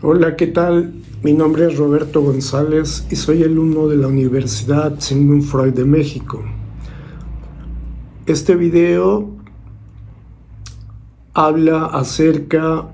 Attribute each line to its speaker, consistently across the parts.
Speaker 1: Hola, ¿qué tal? Mi nombre es Roberto González y soy alumno de la Universidad Sigmund Freud de México. Este video habla acerca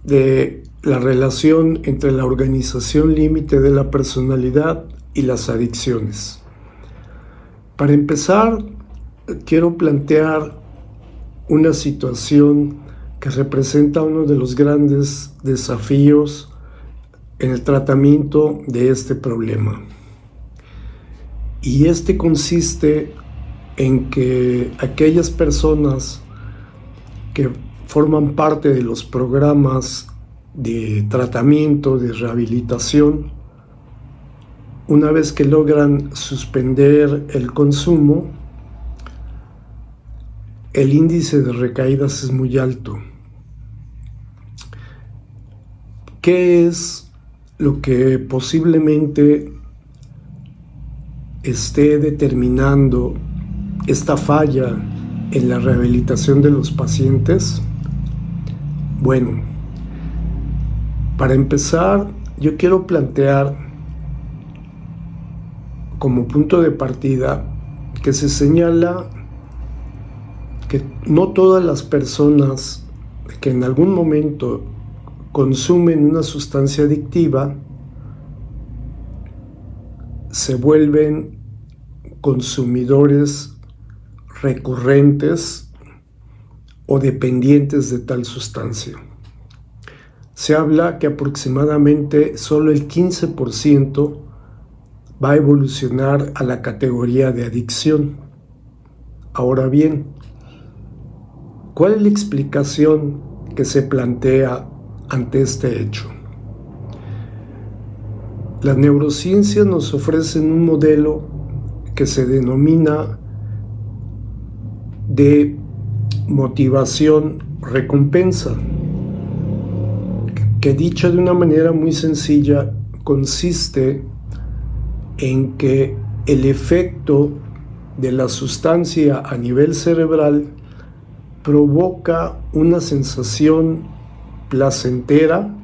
Speaker 1: de la relación entre la organización límite de la personalidad y las adicciones. Para empezar, quiero plantear una situación que representa uno de los grandes desafíos en el tratamiento de este problema. Y este consiste en que aquellas personas que forman parte de los programas de tratamiento, de rehabilitación, una vez que logran suspender el consumo, el índice de recaídas es muy alto. ¿Qué es lo que posiblemente esté determinando esta falla en la rehabilitación de los pacientes? Bueno, para empezar, yo quiero plantear como punto de partida que se señala que no todas las personas que en algún momento consumen una sustancia adictiva se vuelven consumidores recurrentes o dependientes de tal sustancia. Se habla que aproximadamente solo el 15% va a evolucionar a la categoría de adicción. Ahora bien, ¿cuál es la explicación que se plantea ante este hecho? Las neurociencias nos ofrecen un modelo que se denomina de motivación-recompensa, que dicho de una manera muy sencilla consiste en que el efecto de la sustancia a nivel cerebral provoca una sensación placentera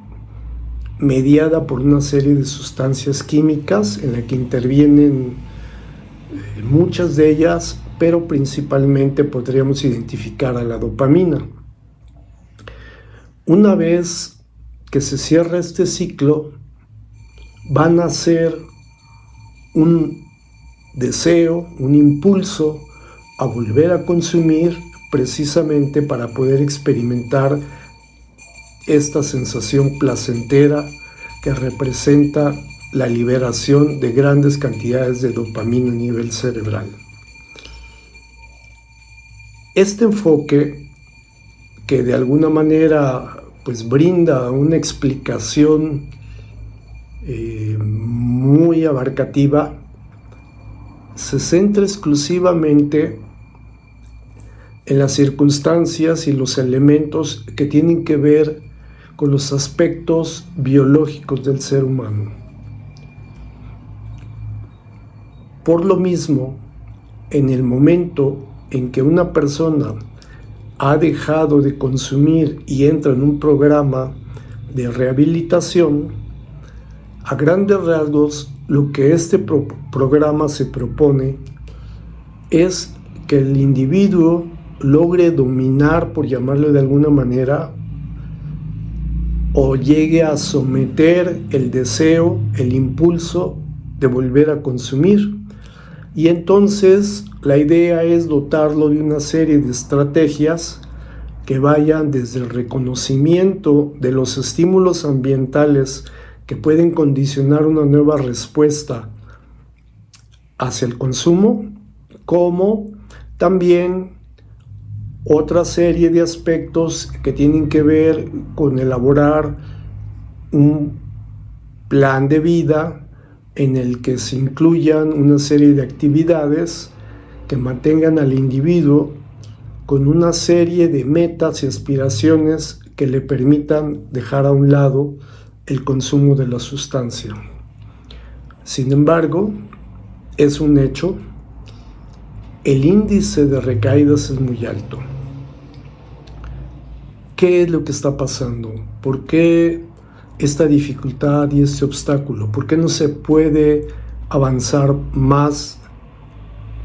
Speaker 1: mediada por una serie de sustancias químicas en la que intervienen muchas de ellas, pero principalmente podríamos identificar a la dopamina. Una vez que se cierra este ciclo, va a nacer un deseo, un impulso a volver a consumir precisamente para poder experimentar esta sensación placentera que representa la liberación de grandes cantidades de dopamina a nivel cerebral. Este enfoque, que de alguna manera brinda una explicación muy abarcativa, se centra exclusivamente en las circunstancias y los elementos que tienen que ver con los aspectos biológicos del ser humano. Por lo mismo, en el momento en que una persona ha dejado de consumir y entra en un programa de rehabilitación, a grandes rasgos lo que este programa se propone es que el individuo logre dominar, por llamarlo de alguna manera, o llegue a someter el deseo, el impulso de volver a consumir. Y entonces la idea es dotarlo de una serie de estrategias que vayan desde el reconocimiento de los estímulos ambientales que pueden condicionar una nueva respuesta hacia el consumo, como también otra serie de aspectos que tienen que ver con elaborar un plan de vida en el que se incluyan una serie de actividades que mantengan al individuo con una serie de metas y aspiraciones que le permitan dejar a un lado el consumo de la sustancia. Sin embargo, es un hecho, el índice de recaídas es muy alto. ¿Qué es lo que está pasando? ¿Por qué esta dificultad y este obstáculo? ¿Por qué no se puede avanzar más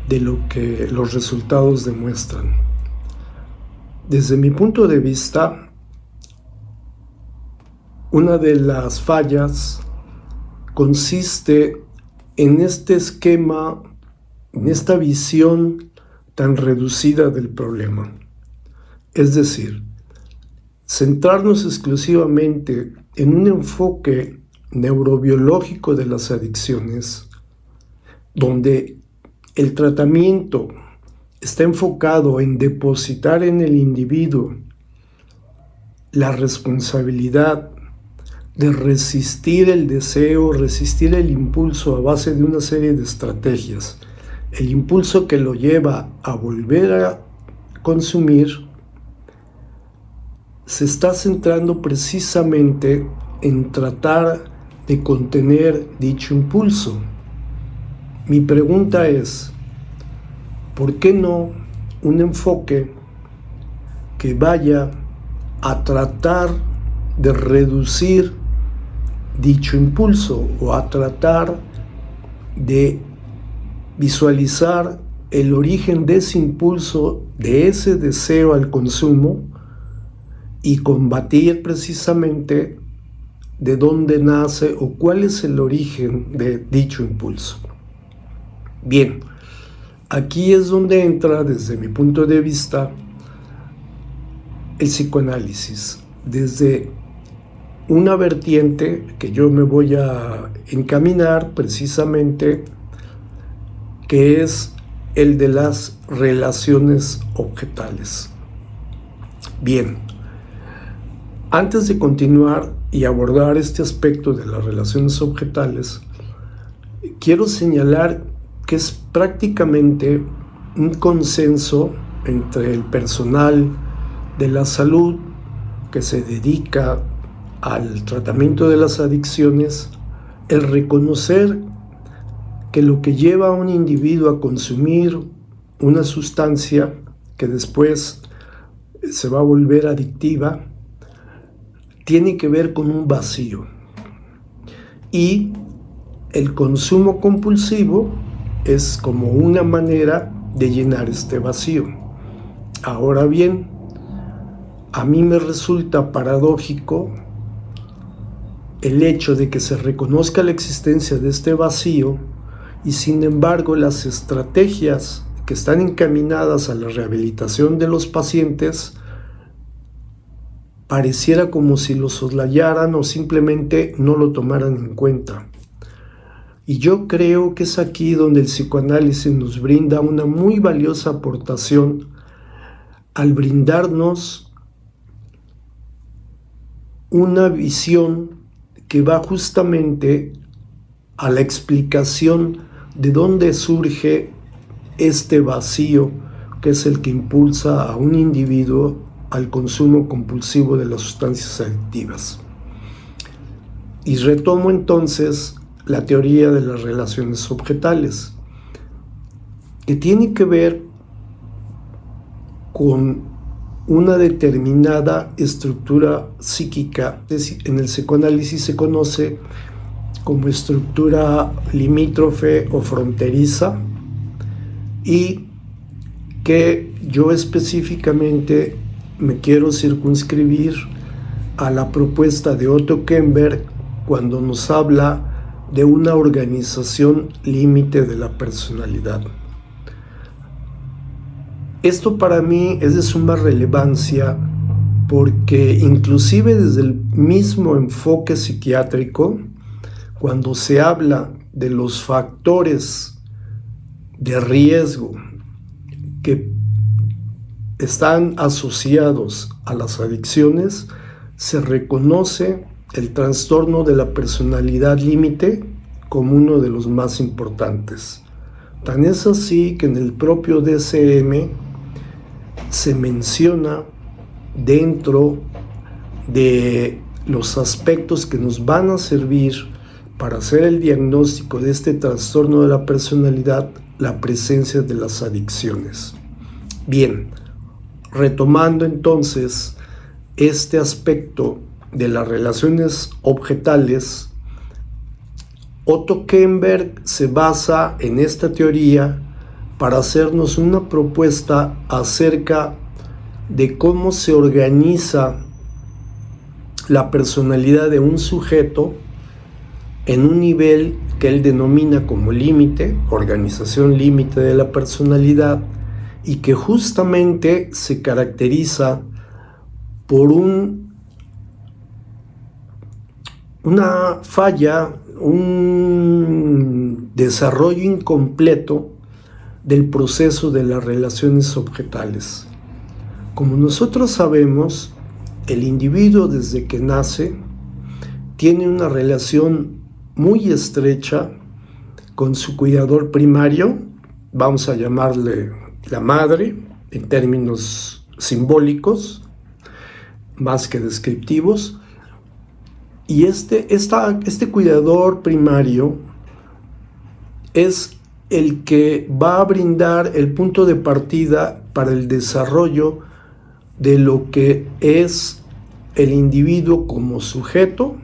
Speaker 1: de lo que los resultados demuestran? Desde mi punto de vista, una de las fallas consiste en este esquema, en esta visión tan reducida del problema. Es decir, centrarnos exclusivamente en un enfoque neurobiológico de las adicciones, donde el tratamiento está enfocado en depositar en el individuo la responsabilidad de resistir el deseo, resistir el impulso a base de una serie de estrategias. El impulso que lo lleva a volver a consumir se está centrando precisamente en tratar de contener dicho impulso. Mi pregunta es, ¿por qué no un enfoque que vaya a tratar de reducir dicho impulso o a tratar de visualizar el origen de ese impulso, de ese deseo al consumo, y combatir precisamente de dónde nace o cuál es el origen de dicho impulso? Bien, aquí es donde entra, desde mi punto de vista, el psicoanálisis, desde una vertiente que yo me voy a encaminar precisamente, que es el de las relaciones objetales. Bien, antes de continuar y abordar este aspecto de las relaciones objetales, quiero señalar que es prácticamente un consenso entre el personal de la salud que se dedica al tratamiento de las adicciones, el reconocer que lo que lleva a un individuo a consumir una sustancia que después se va a volver adictiva tiene que ver con un vacío, y el consumo compulsivo es como una manera de llenar este vacío. Ahora bien, a mí me resulta paradójico el hecho de que se reconozca la existencia de este vacío y sin embargo las estrategias que están encaminadas a la rehabilitación de los pacientes pareciera como si lo soslayaran o simplemente no lo tomaran en cuenta. Y yo creo que es aquí donde el psicoanálisis nos brinda una muy valiosa aportación al brindarnos una visión que va justamente a la explicación de dónde surge este vacío que es el que impulsa a un individuo al consumo compulsivo de las sustancias adictivas. Y retomo entonces la teoría de las relaciones objetales, que tiene que ver con una determinada estructura psíquica. En el psicoanálisis se conoce como estructura limítrofe o fronteriza, y que yo específicamente me quiero circunscribir a la propuesta de Otto Kemper cuando nos habla de una organización límite de la personalidad. Esto para mí es de suma relevancia porque inclusive desde el mismo enfoque psiquiátrico, cuando se habla de los factores de riesgo que están asociados a las adicciones, se reconoce el trastorno de la personalidad límite como uno de los más importantes. Tan es así que en el propio DSM se menciona dentro de los aspectos que nos van a servir para hacer el diagnóstico de este trastorno de la personalidad la presencia de las adicciones. Bien, retomando entonces este aspecto de las relaciones objetales, Otto Kemberg se basa en esta teoría para hacernos una propuesta acerca de cómo se organiza la personalidad de un sujeto en un nivel que él denomina como límite, organización límite de la personalidad, y que justamente se caracteriza por una falla, un desarrollo incompleto del proceso de las relaciones objetales. Como nosotros sabemos, el individuo desde que nace tiene una relación muy estrecha con su cuidador primario, vamos a llamarle la madre, en términos simbólicos, más que descriptivos, y este cuidador primario es el que va a brindar el punto de partida para el desarrollo de lo que es el individuo como sujeto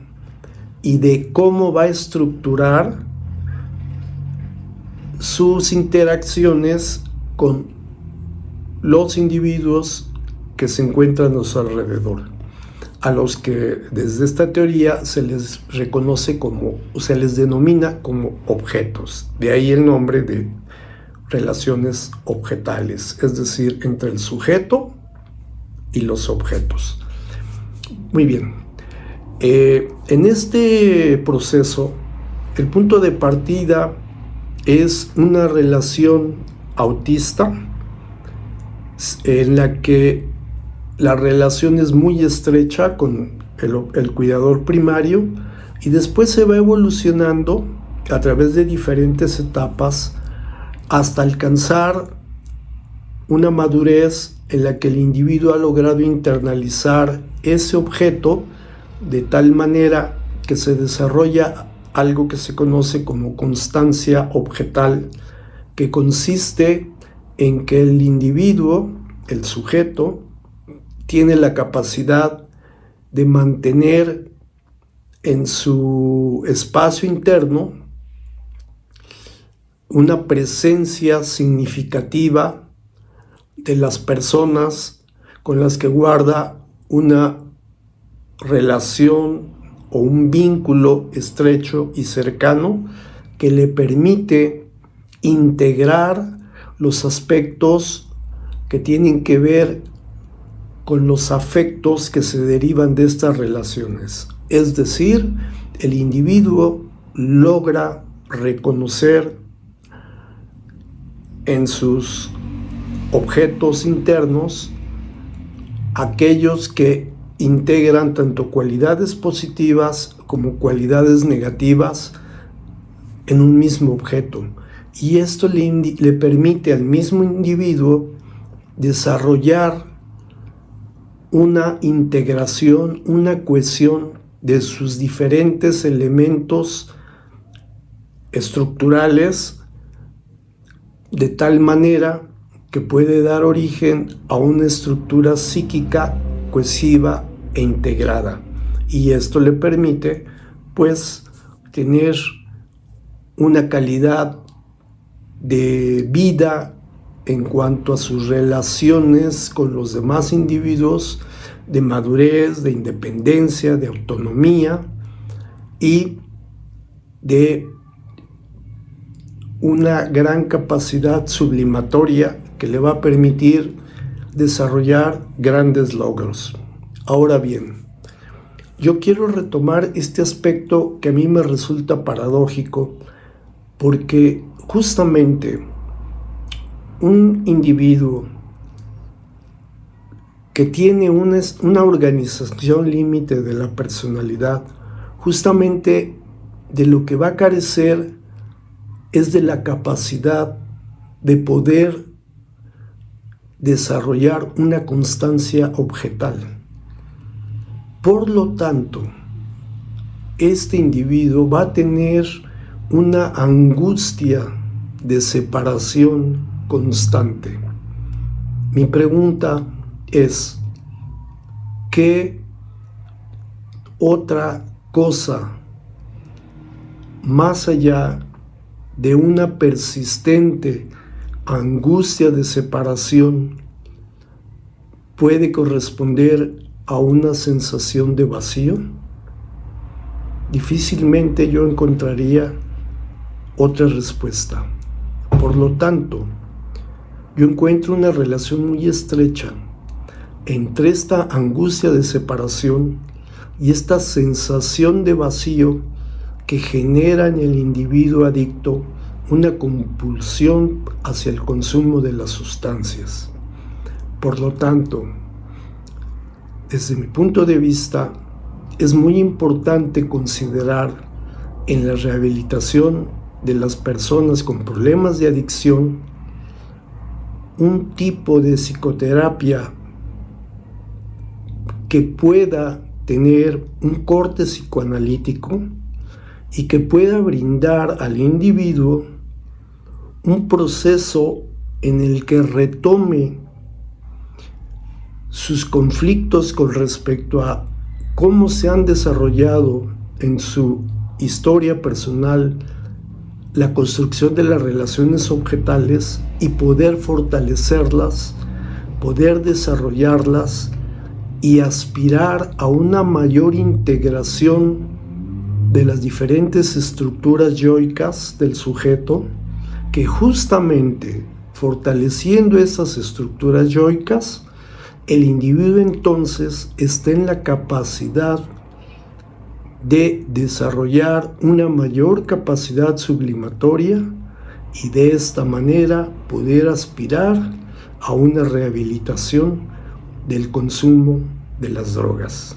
Speaker 1: y de cómo va a estructurar sus interacciones con los individuos que se encuentran a su alrededor, a los que desde esta teoría se les reconoce como, o se les denomina como objetos. De ahí el nombre de relaciones objetales, es decir, entre el sujeto y los objetos. Muy bien. En este proceso, el punto de partida es una relación autista en la que la relación es muy estrecha con el cuidador primario y después se va evolucionando a través de diferentes etapas hasta alcanzar una madurez en la que el individuo ha logrado internalizar ese objeto de tal manera que se desarrolla algo que se conoce como constancia objetal, que consiste en que el individuo, el sujeto, tiene la capacidad de mantener en su espacio interno una presencia significativa de las personas con las que guarda una relación o un vínculo estrecho y cercano que le permite integrar los aspectos que tienen que ver con los afectos que se derivan de estas relaciones. Es decir, el individuo logra reconocer en sus objetos internos aquellos que integran tanto cualidades positivas como cualidades negativas en un mismo objeto. Y esto le permite al mismo individuo desarrollar una integración, una cohesión de sus diferentes elementos estructurales de tal manera que puede dar origen a una estructura psíquica cohesiva e integrada. Y esto le permite, pues, tener una calidad de vida en cuanto a sus relaciones con los demás individuos, de madurez, de independencia, de autonomía y de una gran capacidad sublimatoria que le va a permitir desarrollar grandes logros. Ahora bien, yo quiero retomar este aspecto que a mí me resulta paradójico, porque justamente un individuo que tiene una organización límite de la personalidad, justamente de lo que va a carecer es de la capacidad de poder desarrollar una constancia objetal. Por lo tanto, este individuo va a tener una angustia de separación constante. Mi pregunta es, ¿qué otra cosa más allá de una persistente angustia de separación puede corresponder a una sensación de vacío? Difícilmente yo encontraría otra respuesta. Por lo tanto, yo encuentro una relación muy estrecha entre esta angustia de separación y esta sensación de vacío que genera en el individuo adicto una compulsión hacia el consumo de las sustancias. Por lo tanto, desde mi punto de vista, es muy importante considerar en la rehabilitación de las personas con problemas de adicción un tipo de psicoterapia que pueda tener un corte psicoanalítico y que pueda brindar al individuo un proceso en el que retome sus conflictos con respecto a cómo se han desarrollado en su historia personal la construcción de las relaciones objetales y poder fortalecerlas, poder desarrollarlas y aspirar a una mayor integración de las diferentes estructuras yoicas del sujeto, que justamente fortaleciendo esas estructuras yoicas, el individuo entonces está en la capacidad de desarrollar una mayor capacidad sublimatoria y de esta manera poder aspirar a una rehabilitación del consumo de las drogas.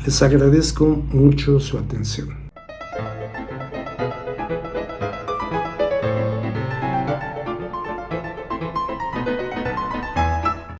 Speaker 1: Les agradezco mucho su atención.